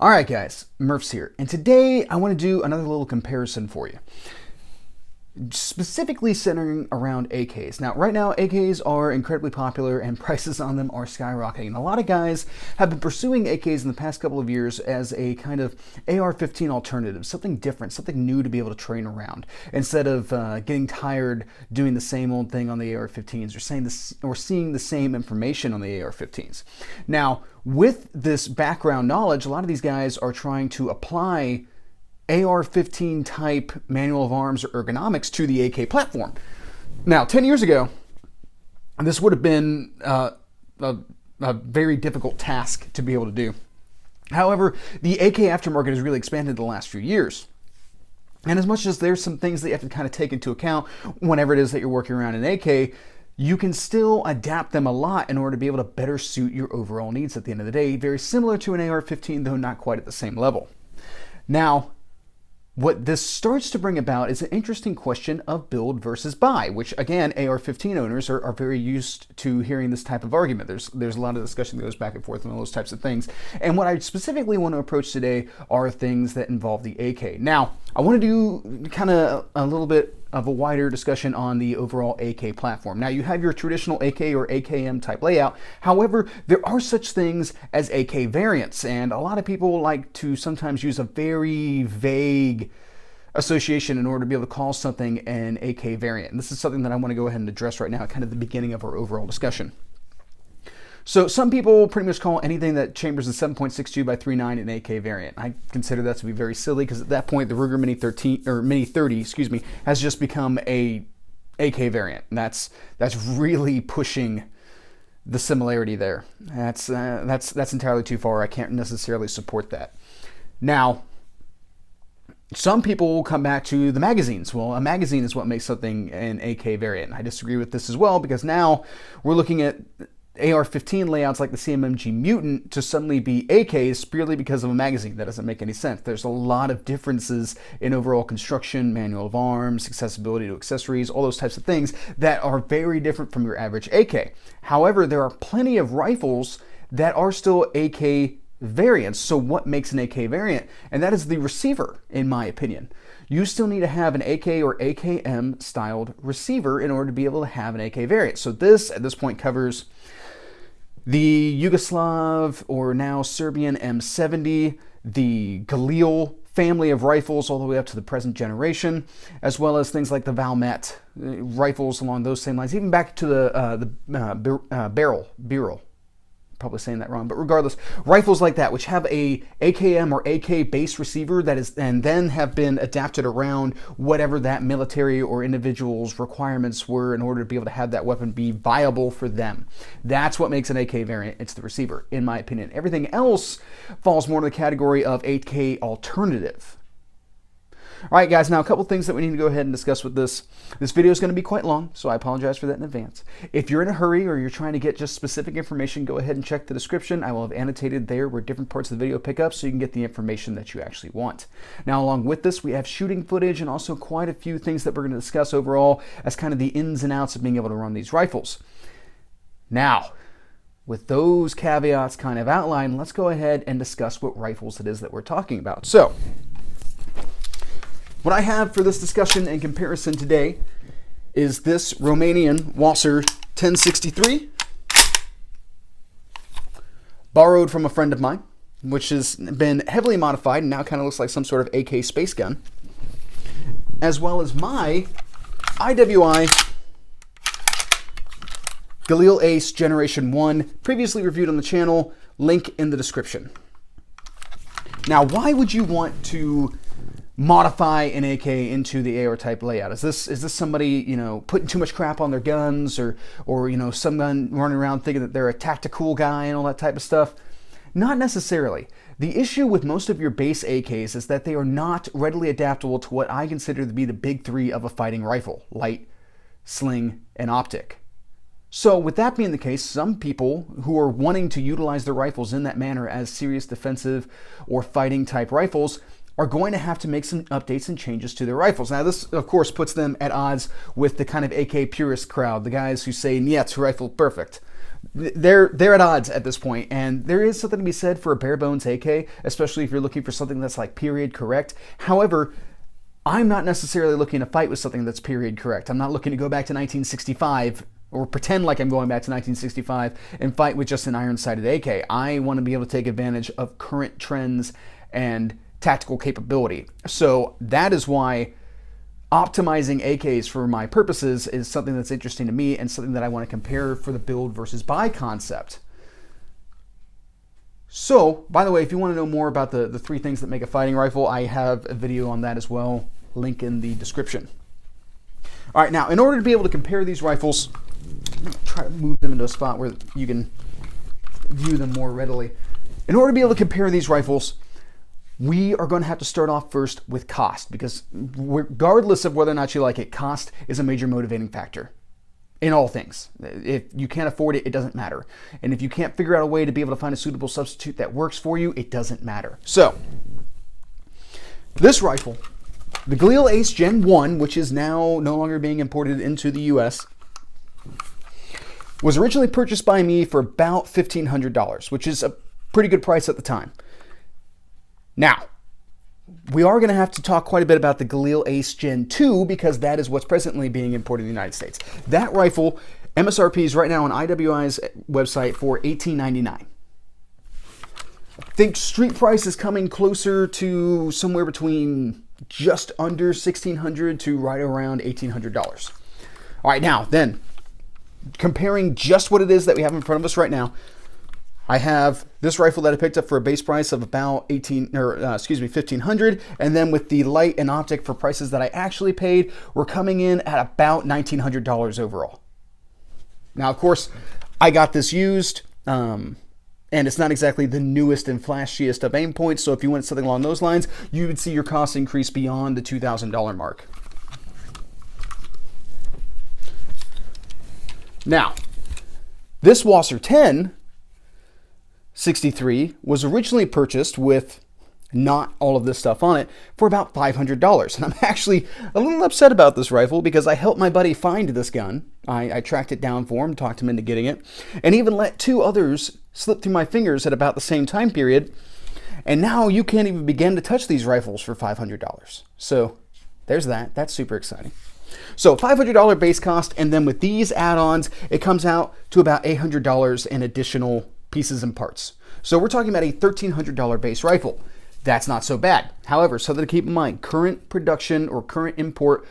Alright guys, Murphs here, and today I want to do another little comparison for you. Specifically centering around AKs. Now, right now, AKs are incredibly popular and prices on them are skyrocketing. A lot of guys have been pursuing AKs in the past couple of years as a kind of AR-15 alternative, something different, something new to be able to train around, instead of getting tired doing the same old thing on the AR-15s or seeing the same information on the AR-15s. Now, with this background knowledge, a lot of these guys are trying to apply AR-15 type manual of arms or ergonomics to the AK platform. Now, 10 years ago, this would have been a very difficult task to be able to do. However, the AK aftermarket has really expanded in the last few years. And as much as there's some things that you have to kind of take into account whenever it is that you're working around an AK, you can still adapt them a lot in order to be able to better suit your overall needs at the end of the day. Very similar to an AR-15, though not quite at the same level. Now, what this starts to bring about is an interesting question of build versus buy, which again, AR-15 owners are very used to hearing this type of argument. There's a lot of discussion that goes back and forth on those types of things. And what I specifically want to approach today are things that involve the AK. Now, I want to do kind of a little bit of a wider discussion on the overall AK platform. Now, you have your traditional AK or AKM type layout. However, there are such things as AK variants, and a lot of people like to sometimes use a very vague association in order to be able to call something an AK variant. And this is something that I want to go ahead and address right now at kind of the beginning of our overall discussion. So some people pretty much call anything that chambers in 7.62 by 3.9 an AK variant. I consider that to be very silly because at that point the Ruger Mini 13 or Mini 30, excuse me, has just become a AK variant. And that's really pushing the similarity there. That's entirely too far. I can't necessarily support that. Now, some people will come back to the magazines. Well, a magazine is what makes something an AK variant. I disagree with this as well because now we're looking at AR-15 layouts like the CMMG Mutant to suddenly be AKs purely because of a magazine. That doesn't make any sense. There's a lot of differences in overall construction, manual of arms, accessibility to accessories, all those types of things that are very different from your average AK. However, there are plenty of rifles that are still AK variants. So what makes an AK variant? And that is the receiver, in my opinion. You still need to have an AK or AKM styled receiver in order to be able to have an AK variant. So this, at this point, covers the Yugoslav or now Serbian M70, the Galil family of rifles all the way up to the present generation, as well as things like the Valmet rifles along those same lines, even back to the barrel. Probably saying that wrong, but regardless, rifles like that which have a AKM or AK base receiver that is and then have been adapted around whatever that military or individual's requirements were in order to be able to have that weapon be viable for them. That's what makes an AK variant. It's the receiver, in my opinion. Everything else falls more in the category of AK alternative. All right, guys, now a couple things that we need to go ahead and discuss with this. This video is going to be quite long, so I apologize for that in advance. If you're in a hurry or you're trying to get just specific information, go ahead and check the description. I will have annotated there where different parts of the video pick up so you can get the information that you actually want. Now, along with this, we have shooting footage and also quite a few things that we're going to discuss overall as kind of the ins and outs of being able to run these rifles. Now, with those caveats kind of outlined, let's go ahead and discuss what rifles it is that we're talking about. So, what I have for this discussion and comparison today is this Romanian WASR 1063, borrowed from a friend of mine, which has been heavily modified and now kind of looks like some sort of AK space gun, as well as my IWI Galil Ace Generation 1, previously reviewed on the channel, link in the description. Now, why would you want to modify an AK into the AR type layout? Is this somebody, you know, putting too much crap on their guns or you know, some gun running around thinking that they're a Tacti-Cool guy and all that type of stuff? Not necessarily. The issue with most of your base AKs is that they are not readily adaptable to what I consider to be the big three of a fighting rifle: light, sling, and optic. So with that being the case, some people who are wanting to utilize their rifles in that manner as serious defensive or fighting type rifles are going to have to make some updates and changes to their rifles. Now, this, of course, puts them at odds with the kind of AK purist crowd, the guys who say, "Niet, rifle perfect." they're at odds at this point, and there is something to be said for a bare bones AK, especially if you're looking for something that's like period correct. However, I'm not necessarily looking to fight with something that's period correct. I'm not looking to go back to 1965 or pretend like I'm going back to 1965 and fight with just an iron-sighted AK. I want to be able to take advantage of current trends and tactical capability. So that is why optimizing AKs for my purposes is something that's interesting to me and something that I want to compare for the build versus buy concept. So, by the way, if you want to know more about the 3 things that make a fighting rifle, I have a video on that as well, link in the description. All right, now, in order to be able to compare these rifles, I'm going to try to move them into a spot where you can view them more readily. In order to be able to compare these rifles, we are going to have to start off first with cost, because regardless of whether or not you like it, cost is a major motivating factor in all things. If you can't afford it, it doesn't matter. And if you can't figure out a way to be able to find a suitable substitute that works for you, it doesn't matter. So, this rifle, the Galil Ace Gen 1, which is now no longer being imported into the US, was originally purchased by me for about $1,500, which is a pretty good price at the time. Now, we are going to have to talk quite a bit about the Galil Ace Gen 2 because that is what's presently being imported in the United States. That rifle, MSRP is right now on IWI's website for $1,899. I think street price is coming closer to somewhere between just under $1,600 to right around $1,800. All right, now then, comparing just what it is that we have in front of us right now, I have this rifle that I picked up for a base price of about $1,500, and then with the light and optic for prices that I actually paid, we're coming in at about $1,900 overall. Now, of course, I got this used, and it's not exactly the newest and flashiest of Aimpoints, so if you went something along those lines, you would see your costs increase beyond the $2,000 mark. Now, this WASR 10 63 was originally purchased with not all of this stuff on it for about $500. And I'm actually a little upset about this rifle because I helped my buddy find this gun. I tracked it down for him, talked him into getting it, and even let 2 others slip through my fingers at about the same time period. And now you can't even begin to touch these rifles for $500. So there's that. That's super exciting. So $500 base cost, and then with these add-ons, it comes out to about $800 in additional pieces and parts. So we're talking about a $1,300 base rifle. That's not so bad. However, something to keep in mind, current production or current import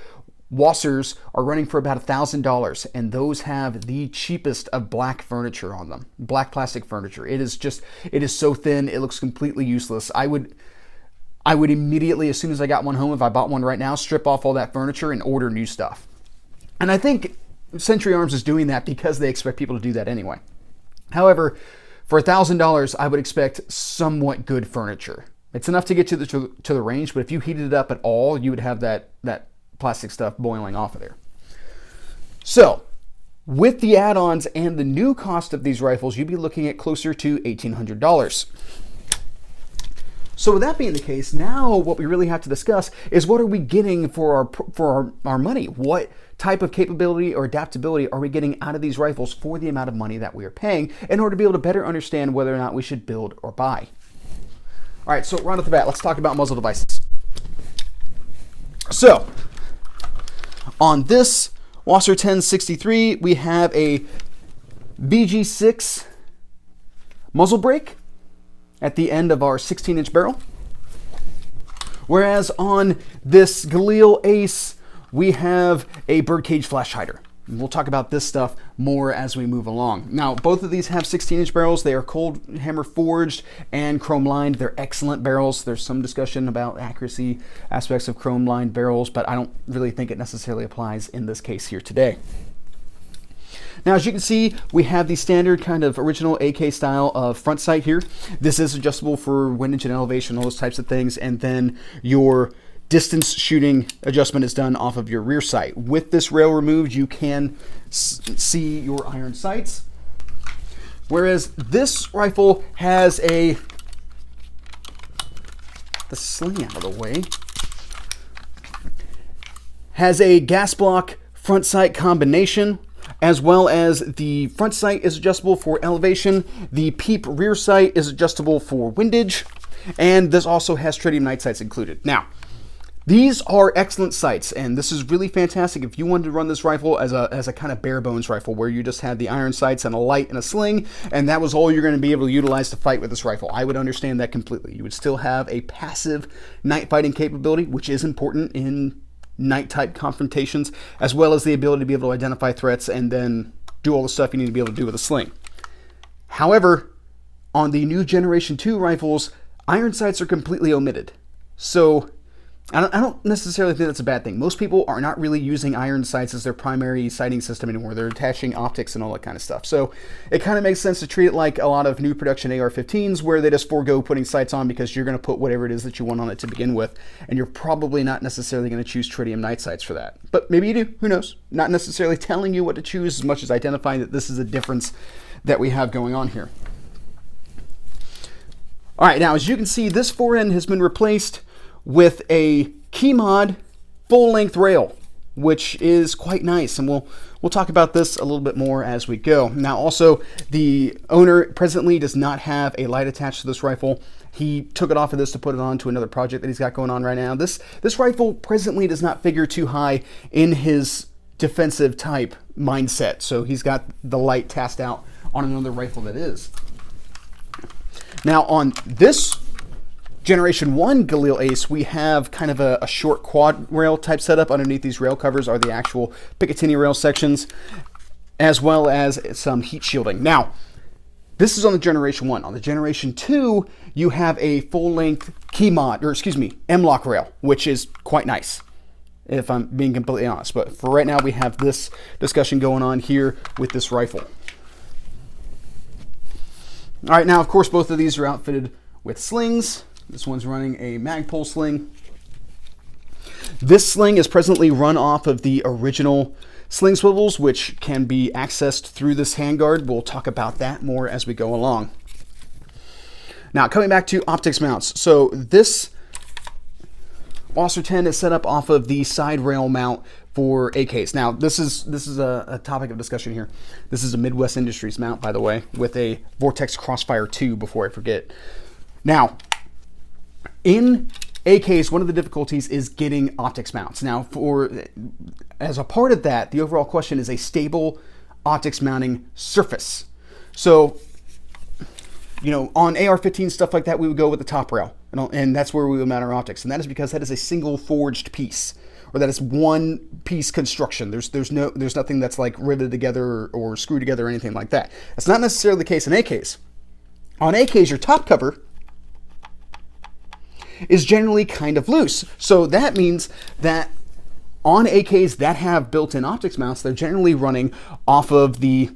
WASRs are running for about $1,000, and those have the cheapest of black furniture on them, black plastic furniture. It is so thin, it looks completely useless. I would immediately, as soon as I got one home, if I bought one right now, strip off all that furniture and order new stuff. And I think Century Arms is doing that because they expect people to do that anyway. However, for $1,000, I would expect somewhat good furniture. It's enough to get you to the range, but if you heated it up at all, you would have that plastic stuff boiling off of there. So, with the add-ons and the new cost of these rifles, you'd be looking at closer to $1,800. So with that being the case, now what we really have to discuss is what are we getting for our money? What type of capability or adaptability are we getting out of these rifles for the amount of money that we are paying in order to be able to better understand whether or not we should build or buy? All right, so right off the bat, let's talk about muzzle devices. So, on this WASR 1063, we have a VG6 muzzle brake at the end of our 16-inch barrel. Whereas on this Galil Ace, we have a birdcage flash hider. And we'll talk about this stuff more as we move along. Now, both of these have 16-inch barrels. They are cold hammer forged and chrome lined. They're excellent barrels. There's some discussion about accuracy aspects of chrome lined barrels, but I don't really think it necessarily applies in this case here today. Now, as you can see, we have the standard kind of original AK style of front sight here. This is adjustable for windage and elevation, all those types of things, and then your distance shooting adjustment is done off of your rear sight. With this rail removed, you can see your iron sights. Whereas this rifle has the sling out of the way, has a gas block front sight combination. as well as the front sight is adjustable for elevation. The PEEP rear sight is adjustable for windage, and this also has tritium night sights included. Now, these are excellent sights, and this is really fantastic if you wanted to run this rifle as a kind of bare bones rifle where you just had the iron sights and a light and a sling, and that was all you're going to be able to utilize to fight with this rifle. I would understand that completely. You would still have a passive night fighting capability, which is important in night type confrontations, as well as the ability to be able to identify threats and then do all the stuff you need to be able to do with a sling. However, on the new Generation 2 rifles, iron sights are completely omitted. So I don't necessarily think that's a bad thing. Most people are not really using iron sights as their primary sighting system anymore. They're attaching optics and all that kind of stuff. So it kind of makes sense to treat it like a lot of new production AR-15s where they just forego putting sights on because you're going to put whatever it is that you want on it to begin with, and you're probably not necessarily going to choose tritium night sights for that. But maybe you do. Who knows? Not necessarily telling you what to choose as much as identifying that this is a difference that we have going on here. All right, now as you can see, this forend has been replaced with a key mod full-length rail, which is quite nice, and we'll talk about this a little bit more as we go. Now, also, the owner presently does not have a light attached to this rifle. He took it off of this to put it on to another project that he's got going on right now. This rifle presently does not figure too high in his defensive type mindset, so he's got the light tasked out on another rifle that is. Now, on this Generation 1 Galil Ace, we have kind of a short quad rail type setup. Underneath these rail covers are the actual Picatinny rail sections, as well as some heat shielding. Now, this is on the Generation 1. On the Generation 2, you have a full-length key mod, or excuse me, M-lock rail, which is quite nice, if I'm being completely honest. But for right now, we have this discussion going on here with this rifle. All right, now, of course, both of these are outfitted with slings. This one's running a Magpul sling. This sling is presently run off of the original sling swivels, which can be accessed through this handguard. We'll talk about that more as we go along. Now, coming back to optics mounts. So this WASR 10 is set up off of the side rail mount for AKs. Now, this is a topic of discussion here. This is a Midwest Industries mount, by the way, with a Vortex Crossfire 2, before I forget. Now, in AKs, one of the difficulties is getting optics mounts. Now, as a part of that, the overall question is a stable optics mounting surface. So, you know, on AR-15 stuff like that, we would go with the top rail, and that's where we would mount our optics. And that is because that is a single forged piece, or that is one piece construction. There's nothing that's like riveted together or screwed together or anything like that. That's not necessarily the case in AKs. On AKs, your top cover is generally kind of loose. So that means that on AKs that have built-in optics mounts, they're generally running off of the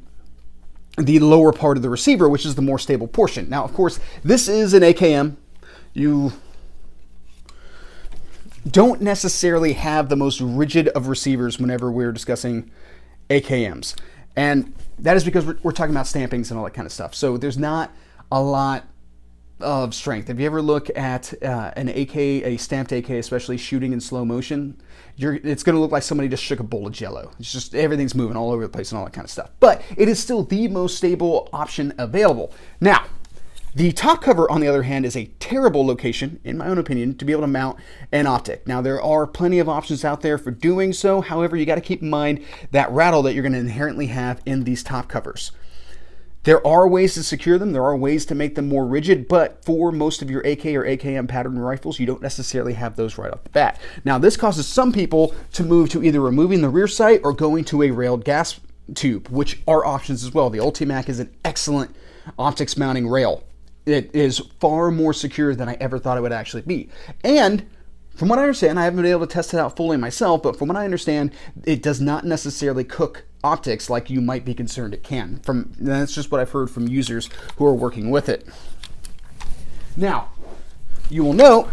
lower part of the receiver, which is the more stable portion. Now, of course, this is an AKM. You don't necessarily have the most rigid of receivers whenever we're discussing AKMs. And that is because we're talking about stampings and all that kind of stuff. So there's not a lot of strength. If you ever look at an AK, a stamped AK, especially shooting in slow motion, it's going to look like somebody just shook a bowl of Jello. It's just everything's moving all over the place and all that kind of stuff. But it is still the most stable option available. Now, the top cover, on the other hand, is a terrible location, in my own opinion, to be able to mount an optic. Now, there are plenty of options out there for doing so. However, you got to keep in mind that rattle that you're going to inherently have in these top covers. There are ways to secure them, there are ways to make them more rigid, but for most of your AK or AKM pattern rifles, you don't necessarily have those right off the bat. Now, this causes some people to move to either removing the rear sight or going to a railed gas tube, which are options as well. The Ultimac is an excellent optics mounting rail. It is far more secure than I ever thought it would actually be. And from what I understand, I haven't been able to test it out fully myself, but from what I understand, it does not necessarily cook optics like you might be concerned it can. That's just what I've heard from users who are working with it. Now, you will note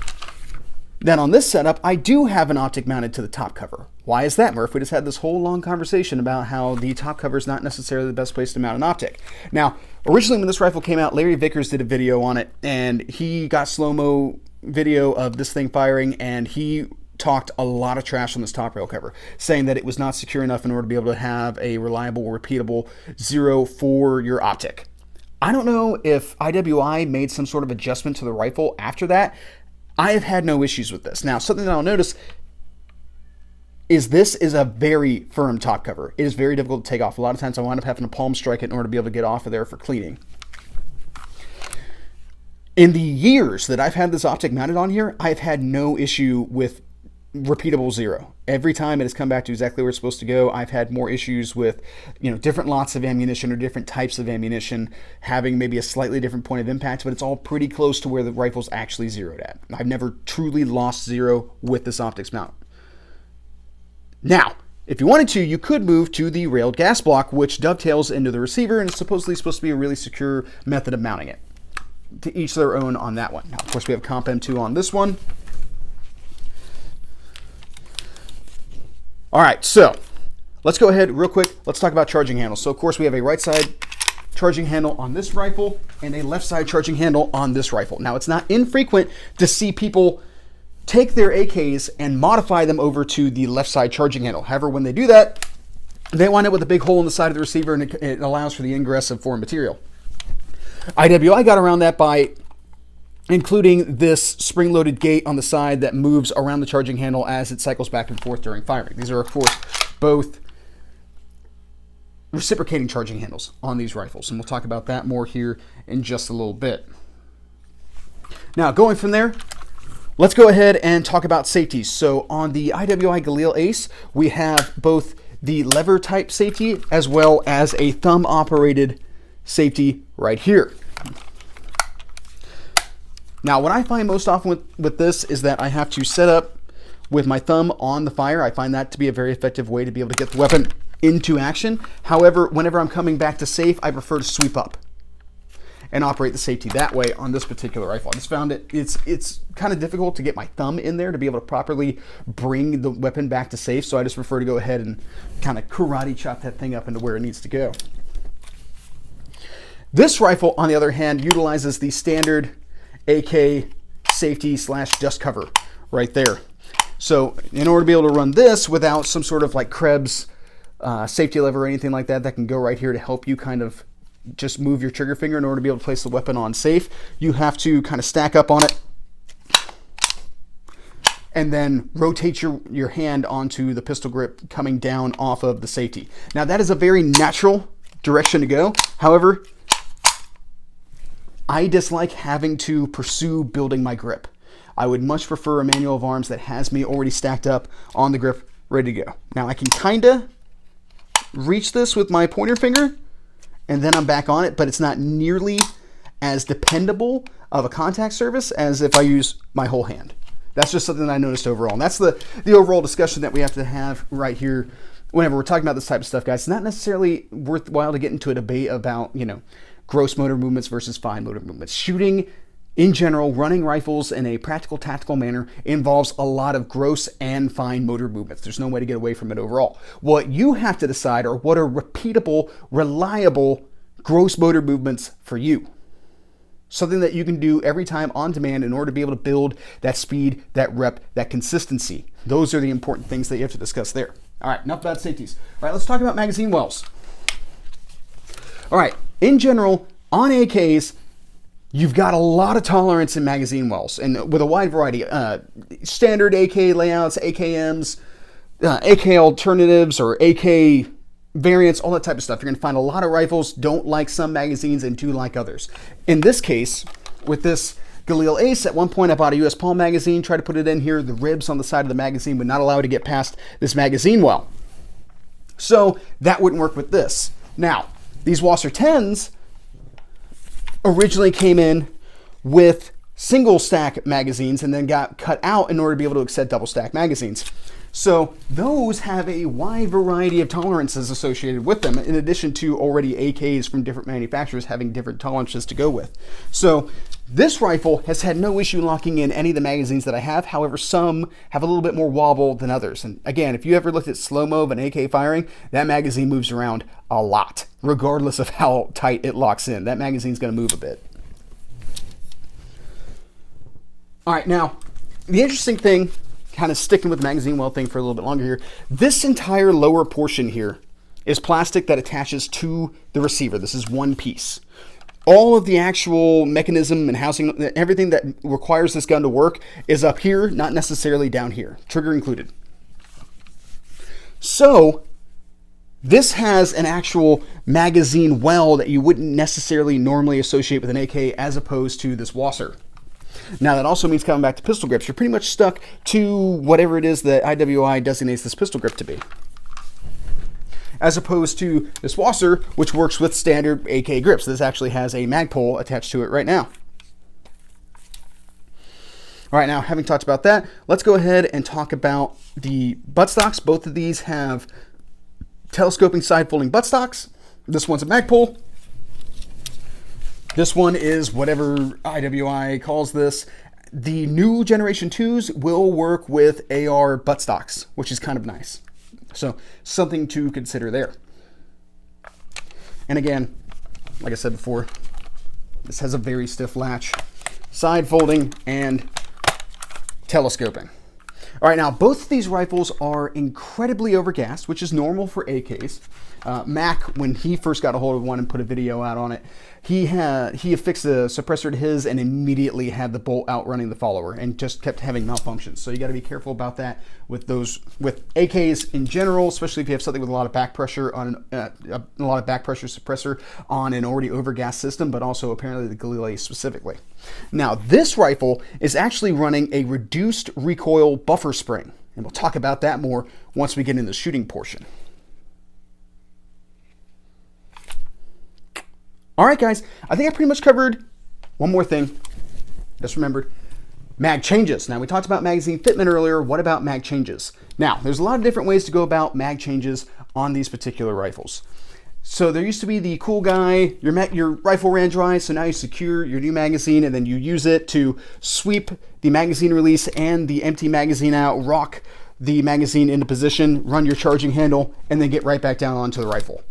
that on this setup, I do have an optic mounted to the top cover. Why is that, Murph? We just had this whole long conversation about how the top cover is not necessarily the best place to mount an optic. Now, originally when this rifle came out, Larry Vickers did a video on it, and he got slow-mo video of this thing firing, and he talked a lot of trash on this top rail cover, saying that it was not secure enough in order to be able to have a reliable, repeatable zero for your optic. I don't know if IWI made some sort of adjustment to the rifle after that. I have had no issues with this. Now, something that I'll notice is this is a very firm top cover. It is very difficult to take off. A lot of times I wind up having to palm strike it in order to be able to get off of there for cleaning. In the years that I've had this optic mounted on here, I've had no issue with repeatable zero. Every time it has come back to exactly where it's supposed to go. I've had more issues with, different lots of ammunition or different types of ammunition having maybe a slightly different point of impact, but it's all pretty close to where the rifle's actually zeroed at. I've never truly lost zero with this optics mount. Now, if you wanted to, you could move to the railed gas block, which dovetails into the receiver and is supposedly supposed to be a really secure method of mounting it. To each their own on that one. Now, of course, we have Comp M2 on this one. All right, so let's go ahead real quick. Let's talk about charging handles. So, of course, we have a right side charging handle on this rifle and a left side charging handle on this rifle. Now, it's not infrequent to see people take their AKs and modify them over to the left side charging handle. However, when they do that, they wind up with a big hole in the side of the receiver, and it allows for the ingress of foreign material. IWI got around that by including this spring-loaded gate on the side that moves around the charging handle as it cycles back and forth during firing. These are, of course, both reciprocating charging handles on these rifles, and we'll talk about that more here in just a little bit. Now, going from there, let's go ahead and talk about safeties. So on the IWI Galil ACE, we have both the lever type safety as well as a thumb operated safety right here. Now, what I find most often with this is that I have to set up with my thumb on the fire. I find that to be a very effective way to be able to get the weapon into action. However, whenever I'm coming back to safe, I prefer to sweep up and operate the safety that way on this particular rifle. I just found it's kind of difficult to get my thumb in there to be able to properly bring the weapon back to safe, so I just prefer to go ahead and kind of karate chop that thing up into where it needs to go. This rifle, on the other hand, utilizes the standard AK safety / dust cover right there. So in order to be able to run this without some sort of like Krebs safety lever or anything like that, that can go right here to help you kind of just move your trigger finger in order to be able to place the weapon on safe, you have to kind of stack up on it and then rotate your hand onto the pistol grip coming down off of the safety. Now, that is a very natural direction to go. However, I dislike having to pursue building my grip. I would much prefer a manual of arms that has me already stacked up on the grip, ready to go. Now, I can kind of reach this with my pointer finger, and then I'm back on it, but it's not nearly as dependable of a contact surface as if I use my whole hand. That's just something that I noticed overall. And that's the overall discussion that we have to have right here whenever we're talking about this type of stuff, guys. It's not necessarily worthwhile to get into a debate about, gross motor movements versus fine motor movements. Shooting in general, running rifles in a practical, tactical manner involves a lot of gross and fine motor movements. There's no way to get away from it overall. What you have to decide are what are repeatable, reliable gross motor movements for you. Something that you can do every time on demand in order to be able to build that speed, that rep, that consistency. Those are the important things that you have to discuss there. All right, enough about safeties. All right, let's talk about magazine wells. All right, in general, on AKs, you've got a lot of tolerance in magazine wells, and with a wide variety. Standard AK layouts, AKMs, AK alternatives, or AK variants, all that type of stuff. You're going to find a lot of rifles don't like some magazines and do like others. In this case, with this Galil Ace, at one point I bought a US Palm magazine, tried to put it in here. The ribs on the side of the magazine would not allow it to get past this magazine well. So that wouldn't work with this. Now, these WASR 10s originally came in with single stack magazines and then got cut out in order to be able to accept double stack magazines. So those have a wide variety of tolerances associated with them, in addition to already AKs from different manufacturers having different tolerances to go with. So this rifle has had no issue locking in any of the magazines that I have. However, some have a little bit more wobble than others. And again, if you ever looked at slow-mo of an AK firing, that magazine moves around a lot, regardless of how tight it locks in. That magazine's going to move a bit. All right, now, the interesting thing kind of sticking with the magazine well thing for a little bit longer here. This entire lower portion here is plastic that attaches to the receiver. This is one piece. All of the actual mechanism and housing, everything that requires this gun to work is up here, not necessarily down here, trigger included. So this has an actual magazine well that you wouldn't necessarily normally associate with an AK as opposed to this WASR. Now that also means, coming back to pistol grips, you're pretty much stuck to whatever it is that IWI designates this pistol grip to be, as opposed to this WASR, which works with standard AK grips. This actually has a Magpul attached to it right now. All right, now having talked about that, let's go ahead and talk about the buttstocks. Both of these have telescoping side folding buttstocks. This one's a Magpul. This one is whatever IWI calls this. The new Generation 2s will work with AR buttstocks, which is kind of nice. So something to consider there. And again, like I said before, this has a very stiff latch, side folding and telescoping. All right, now both of these rifles are incredibly overgassed, which is normal for AKs. Mac, when he first got a hold of one and put a video out on it, he affixed a suppressor to his and immediately had the bolt outrunning the follower and just kept having malfunctions. So you got to be careful about that with AKs in general, especially if you have something with a lot of back pressure on a lot of back pressure suppressor on an already overgassed system, but also apparently the Galil Ace specifically. Now this rifle is actually running a reduced recoil buffer spring, and we'll talk about that more once we get into the shooting portion. All right, guys, I think I pretty much covered one more thing. Just remembered, mag changes. Now, we talked about magazine fitment earlier. What about mag changes? Now, there's a lot of different ways to go about mag changes on these particular rifles. So there used to be the cool guy, your rifle ran dry, so now you secure your new magazine and then you use it to sweep the magazine release and the empty magazine out, rock the magazine into position, run your charging handle, and then get right back down onto the rifle.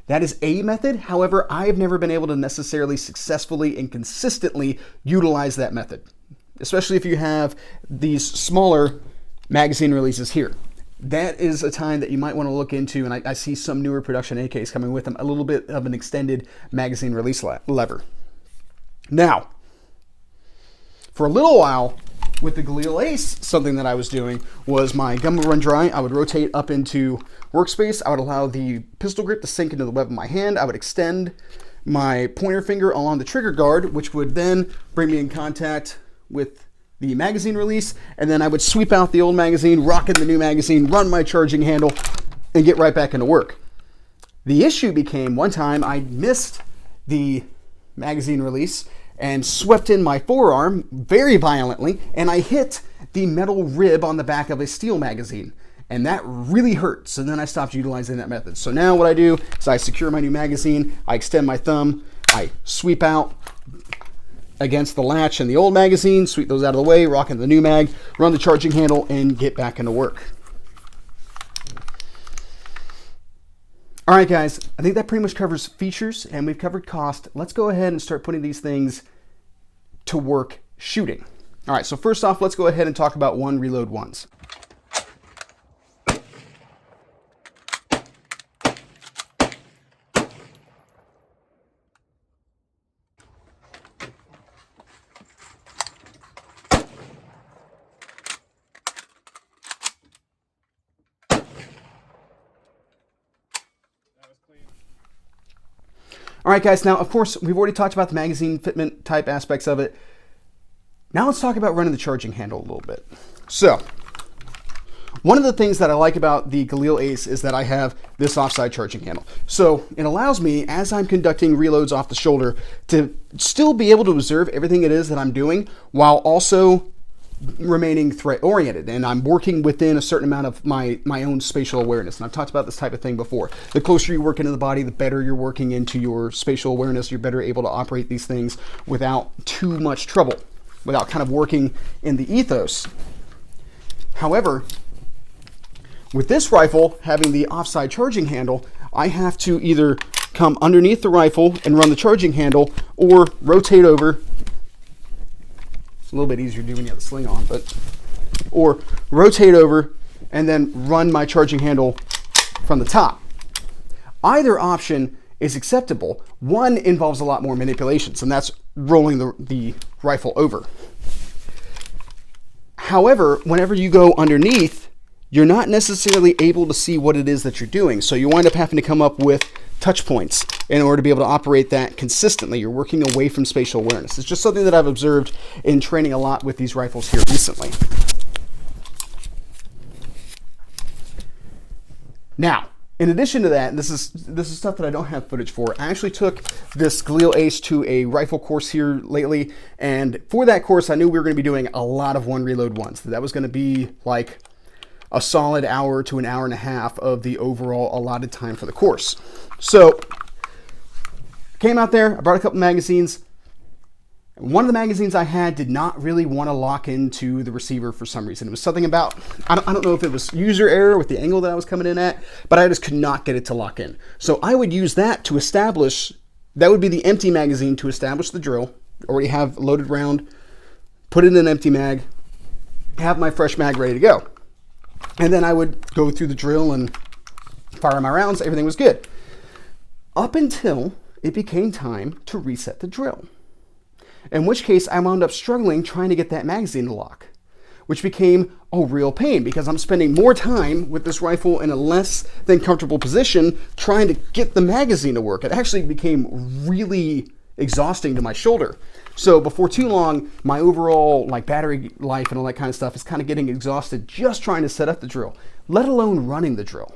That is a method. However, I have never been able to necessarily successfully and consistently utilize that method, especially if you have these smaller magazine releases here. That is a time that you might want to look into, and I see some newer production AKs coming with them, a little bit of an extended magazine release lever. Now, for a little while with the Galil Ace, something that I was doing was my gun would run dry. I would rotate up into workspace. I would allow the pistol grip to sink into the web of my hand. I would extend my pointer finger along the trigger guard, which would then bring me in contact with the magazine release, and then I would sweep out the old magazine, rock in the new magazine, run my charging handle, and get right back into work. The issue became one time I missed the magazine release and swept in my forearm very violently, and I hit the metal rib on the back of a steel magazine, and that really hurt. So then I stopped utilizing that method. So now what I do is I secure my new magazine, I extend my thumb, I sweep out against the latch and the old magazine, sweep those out of the way, rock in the new mag, run the charging handle, and get back into work. All right, guys, I think that pretty much covers features, and we've covered cost. Let's go ahead and start putting these things to work shooting. All right, so first off, let's go ahead and talk about one reload ones. All right, guys, now, of course, we've already talked about the magazine fitment type aspects of it. Now let's talk about running the charging handle a little bit. So, one of the things that I like about the Galil Ace is that I have this offside charging handle. So it allows me, as I'm conducting reloads off the shoulder, to still be able to observe everything it is that I'm doing while also remaining threat oriented, and I'm working within a certain amount of my own spatial awareness. And I've talked about this type of thing before. The closer you work into the body, the better you're working into your spatial awareness. You're better able to operate these things without too much trouble, without kind of working in the ethos. However, with this rifle having the offside charging handle, I have to either come underneath the rifle and run the charging handle, or rotate over. It's a little bit easier to do when you have the sling on, but or rotate over and then run my charging handle from the top. Either option is acceptable. One involves a lot more manipulations, and that's rolling the rifle over. However, whenever you go underneath, you're not necessarily able to see what it is that you're doing. So you wind up having to come up with touch points in order to be able to operate that consistently. You're working away from spatial awareness. It's just something that I've observed in training a lot with these rifles here recently. Now, in addition to that, this is stuff that I don't have footage for. I actually took this Galil Ace to a rifle course here lately, and for that course, I knew we were going to be doing a lot of one reload ones. That was going to be like a solid hour to an hour and a half of the overall allotted time for the course. So, came out there, I brought a couple magazines. One of the magazines I had did not really want to lock into the receiver for some reason. It was something about, I don't know if it was user error with the angle that I was coming in at, but I just could not get it to lock in. So I would use that to establish, that would be the empty magazine to establish the drill. Already have loaded round, put it in an empty mag, have my fresh mag ready to go. And then I would go through the drill and fire my rounds, everything was good. Up until it became time to reset the drill. In which case, I wound up struggling trying to get that magazine to lock, which became a real pain because I'm spending more time with this rifle in a less than comfortable position trying to get the magazine to work. It actually became really exhausting to my shoulder. So before too long, my overall battery life and all that kind of stuff is kind of getting exhausted just trying to set up the drill, let alone running the drill.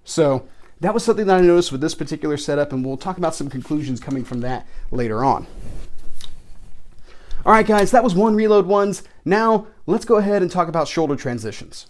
So that was something that I noticed with this particular setup, and we'll talk about some conclusions coming from that later on. All right, guys, that was one reload ones. Now, let's go ahead and talk about shoulder transitions.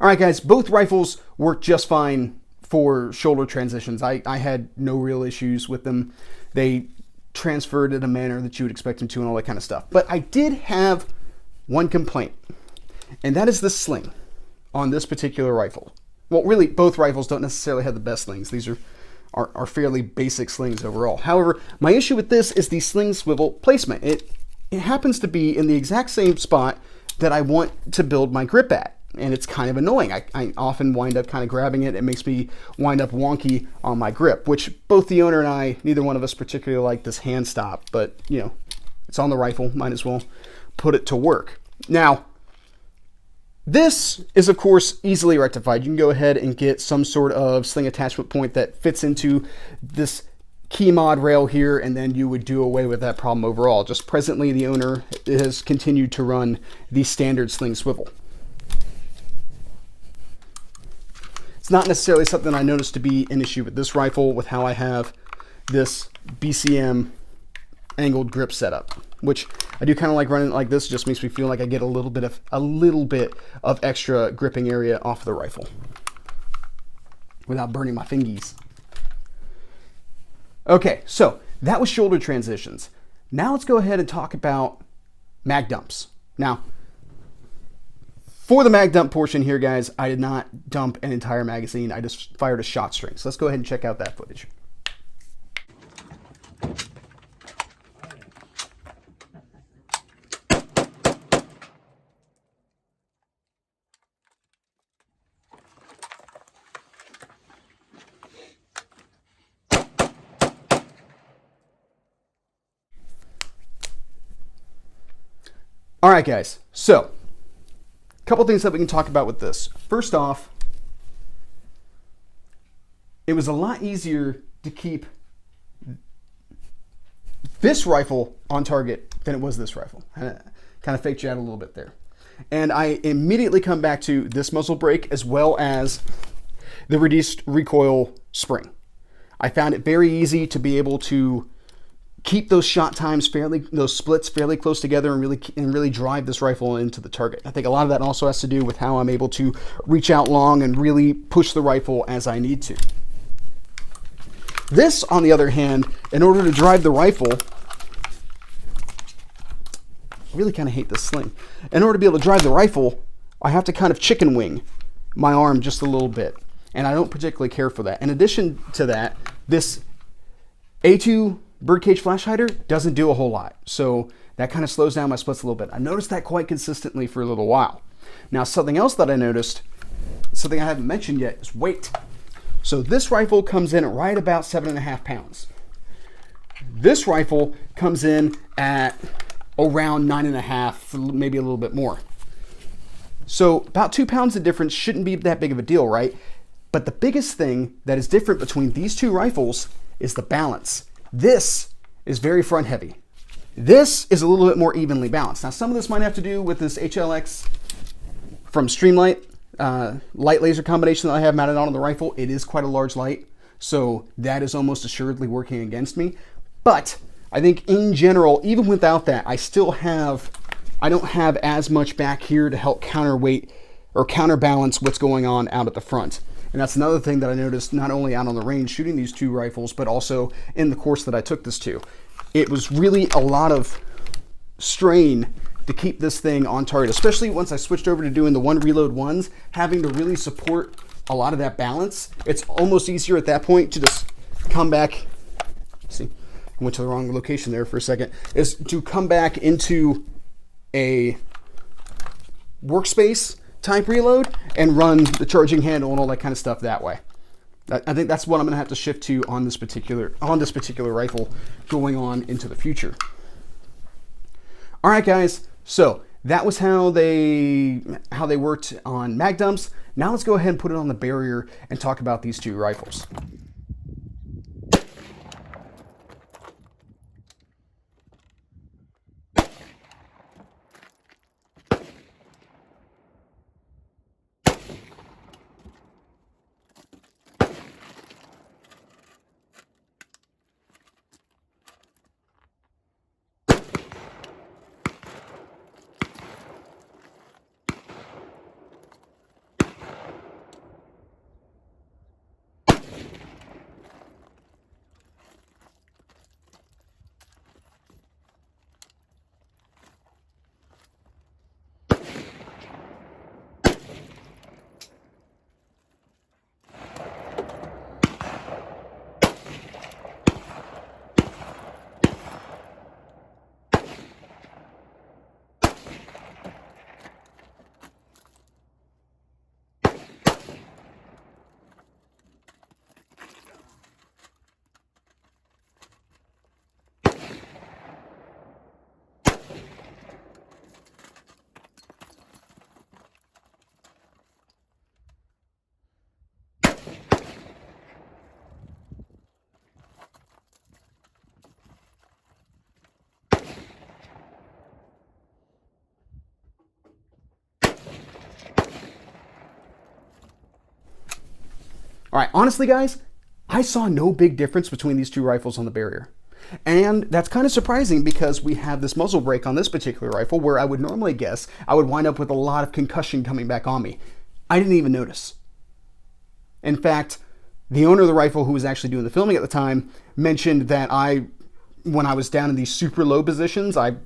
All right, guys, both rifles work just fine for shoulder transitions. I had no real issues with them. They transferred in a manner that you would expect them to and all that kind of stuff. But I did have one complaint, and that is the sling on this particular rifle. Well, really, both rifles don't necessarily have the best slings. These are fairly basic slings overall. However, my issue with this is the sling swivel placement. It happens to be in the exact same spot that I want to build my grip at. And it's kind of annoying. I often wind up kind of grabbing it. It makes me wind up wonky on my grip, which both the owner and I, neither one of us particularly like this hand stop, but you know, it's on the rifle, might as well put it to work. Now, this is of course easily rectified. You can go ahead and get some sort of sling attachment point that fits into this key mod rail here, and then you would do away with that problem overall. Just presently, the owner has continued to run the standard sling swivel. It's not necessarily something I noticed to be an issue with this rifle with how I have this BCM angled grip setup, which I do kind of like running it like this. It just makes me feel like I get a little bit of extra gripping area off the rifle without burning my fingies. Okay, so that was shoulder transitions. Now let's go ahead and talk about mag dumps. Now, for the mag dump portion here, guys, I did not dump an entire magazine. I just fired a shot string. So let's go ahead and check out that footage. All right, guys, so a couple things that we can talk about with this. First off, it was a lot easier to keep this rifle on target than it was this rifle. Kind of faked you out a little bit there. And I immediately come back to this muzzle brake as well as the reduced recoil spring. I found it very easy to be able to keep those shot times those splits fairly close together and really drive this rifle into the target. I think a lot of that also has to do with how I'm able to reach out long and really push the rifle as I need to. This, on the other hand, in order to drive the rifle, I really kind of hate this sling. In order to be able to drive the rifle, I have to kind of chicken wing my arm just a little bit, and I don't particularly care for that. In addition to that, this A2 birdcage flash hider doesn't do a whole lot, so that kind of slows down my splits a little bit. I noticed that quite consistently for a little while. Now, something else that I noticed, something I haven't mentioned yet, is weight. So this rifle comes in at right about 7.5 pounds. This rifle comes in at around 9.5, maybe a little bit more. So about 2 pounds of difference shouldn't be that big of a deal, right? But the biggest thing that is different between these two rifles is the balance. This is very front heavy. This is a little bit more evenly balanced. Now, some of this might have to do with this HLX from Streamlight light laser combination that I have mounted on the rifle. It is quite a large light, so that is almost assuredly working against me. But I think in general, even without that, I don't have as much back here to help counterweight or counterbalance what's going on out at the front. And that's another thing that I noticed not only out on the range shooting these two rifles, but also in the course that I took this to. It was really a lot of strain to keep this thing on target, especially once I switched over to doing the one reload ones, having to really support a lot of that balance. It's almost easier at that point to just come back. See, I went to the wrong location there for a second. Is to come back into a workspace type reload and run the charging handle and all that kind of stuff that way. I think that's what I'm gonna have to shift to on this particular rifle going on into the future. All right, guys. So that was how they worked on mag dumps. Now let's go ahead and put it on the barrier and talk about these two rifles. All right, honestly, guys, I saw no big difference between these two rifles on the barrier. And that's kind of surprising because we have this muzzle brake on this particular rifle where I would normally guess I would wind up with a lot of concussion coming back on me. I didn't even notice. In fact, the owner of the rifle, who was actually doing the filming at the time, mentioned that when I was down in these super low positions, I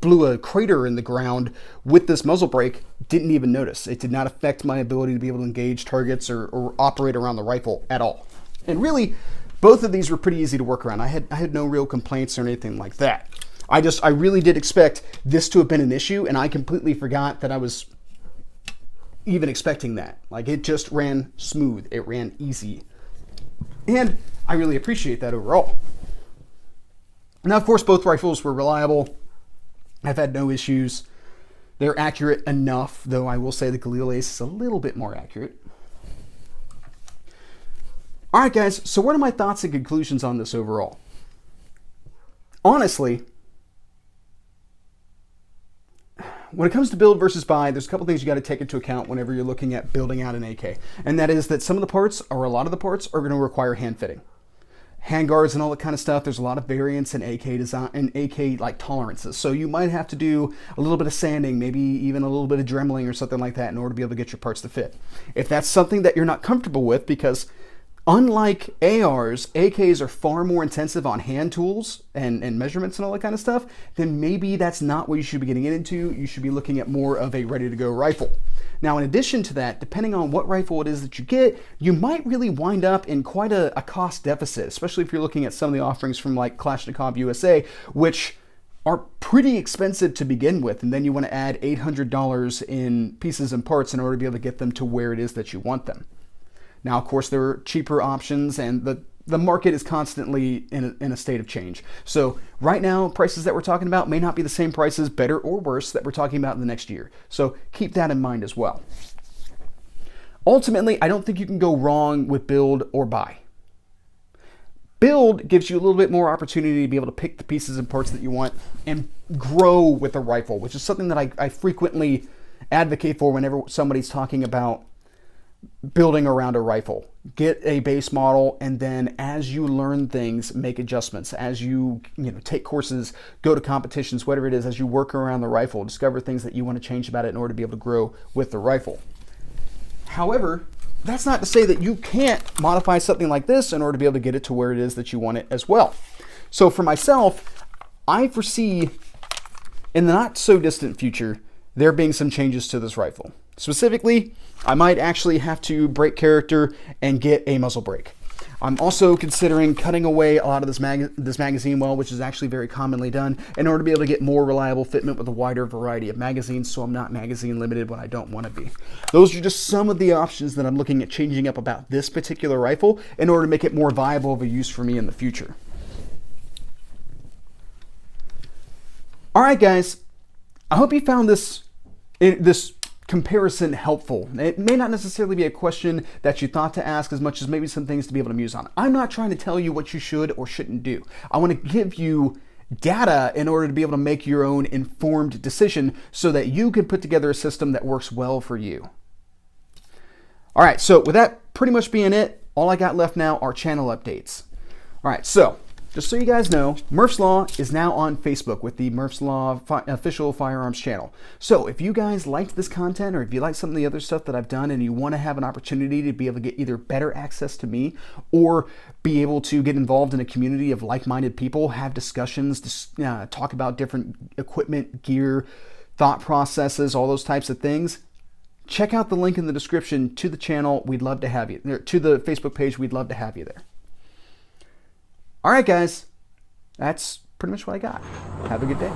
blew a crater in the ground with this muzzle brake, didn't even notice. It did not affect my ability to be able to engage targets or operate around the rifle at all. And really, both of these were pretty easy to work around. I had no real complaints or anything like that. I really did expect this to have been an issue, and I completely forgot that I was even expecting that. Like, it just ran smooth. It ran easy. And I really appreciate that overall. Now, of course, both rifles were reliable. I've had no issues. They're accurate enough, though I will say the Galil Ace is a little bit more accurate. All right, guys, so what are my thoughts and conclusions on this overall? Honestly, when it comes to build versus buy, there's a couple things you got to take into account whenever you're looking at building out an AK. And that is that some of the parts, or a lot of the parts, are going to require hand fitting. handguards and all that kind of stuff, there's a lot of variance in AK design and AK like tolerances. So you might have to do a little bit of sanding, maybe even a little bit of dremeling or something like that in order to be able to get your parts to fit. If that's something that you're not comfortable with, because unlike ARs, AKs are far more intensive on hand tools and measurements and all that kind of stuff, then maybe that's not what you should be getting into. You should be looking at more of a ready-to-go rifle. Now, in addition to that, depending on what rifle it is that you get, you might really wind up in quite a cost deficit, especially if you're looking at some of the offerings from like Kalashnikov USA, which are pretty expensive to begin with, and then you want to add $800 in pieces and parts in order to be able to get them to where it is that you want them. Now, of course, there are cheaper options, and the market is constantly in a state of change. So right now, prices that we're talking about may not be the same prices, better or worse, that we're talking about in the next year. So keep that in mind as well. Ultimately, I don't think you can go wrong with build or buy. Build gives you a little bit more opportunity to be able to pick the pieces and parts that you want and grow with a rifle, which is something that I frequently advocate for whenever somebody's talking about building around a rifle. Get a base model, and then as you learn things, make adjustments. As you take courses, go to competitions, whatever it is, as you work around the rifle, discover things that you want to change about it in order to be able to grow with the rifle. However, that's not to say that you can't modify something like this in order to be able to get it to where it is that you want it as well. So for myself, I foresee in the not so distant future there being some changes to this rifle. Specifically, I might actually have to break character and get a muzzle brake. I'm also considering cutting away a lot of this magazine well, which is actually very commonly done, in order to be able to get more reliable fitment with a wider variety of magazines, so I'm not magazine limited when I don't want to be. Those are just some of the options that I'm looking at changing up about this particular rifle in order to make it more viable of a use for me in the future. All right, guys, I hope you found this comparison helpful. It may not necessarily be a question that you thought to ask as much as maybe some things to be able to muse on. I'm not trying to tell you what you should or shouldn't do. I want to give you data in order to be able to make your own informed decision so that you can put together a system that works well for you. All right, so with that pretty much being it, all I got left now are channel updates. All right, so just so you guys know, Murph's Law is now on Facebook with the Murph's Law official firearms channel. So if you guys liked this content, or if you like some of the other stuff that I've done and you want to have an opportunity to be able to get either better access to me or be able to get involved in a community of like-minded people, have discussions, talk about different equipment, gear, thought processes, all those types of things, check out the link in the description to the channel. We'd love to have you there, to the Facebook page. We'd love to have you there. All right, guys, that's pretty much what I got. Have a good day.